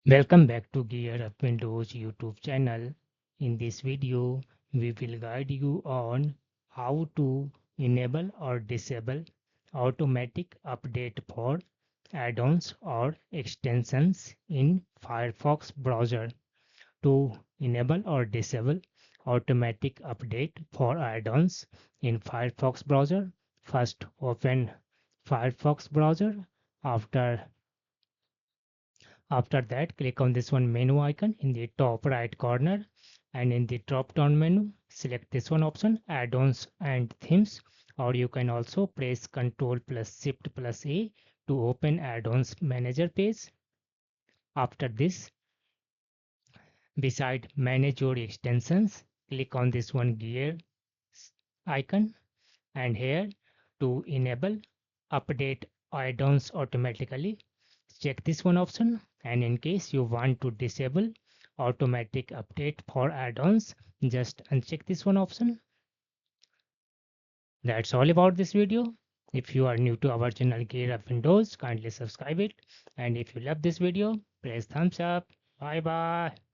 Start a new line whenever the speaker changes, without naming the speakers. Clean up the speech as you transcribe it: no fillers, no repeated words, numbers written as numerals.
Welcome back to Gear Up Windows YouTube channel. In this video, we will guide you on how to enable or disable automatic update for add-ons or extensions in Firefox browser. To enable or disable automatic update for add-ons in Firefox browser, first open Firefox browser. After After that, click on this one menu icon in the top right corner, and in the drop down menu, select this one option, add-ons and themes, or you can also press Ctrl plus Shift plus A to open add-ons manager page. After this, beside manage your extensions, click on this one gear icon, and here to enable update add-ons automatically, check this one option, and in case you want to disable automatic update for add-ons, just uncheck this one option. That's all about this video. If you are new to our channel Gear Up Windows, kindly subscribe it, and if you love this video, press thumbs up. Bye bye.